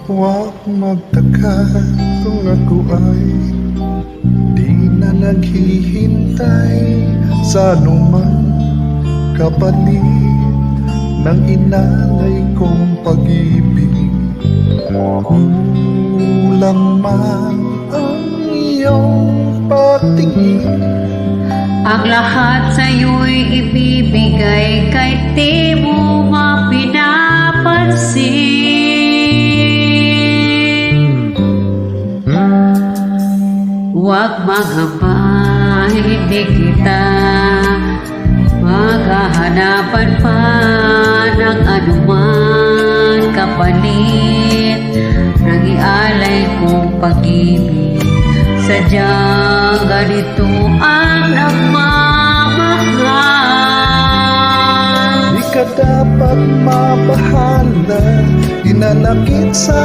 Huwag magtaka kung ako ay di na naghihintay sa anumang kapalit ng inalay kong pag-ibig. Kulang man ang iyong patingin, ang lahat sa'yo'y ibibigay kahit di mo mapinapansin. Huwag maghamba, hindi kita maghahanapan pa ng anuman kapalit ng ialay kong pag-ibig. Sadyang ganito ang nagmamahal. di ka dapat mabahala, inanakit sa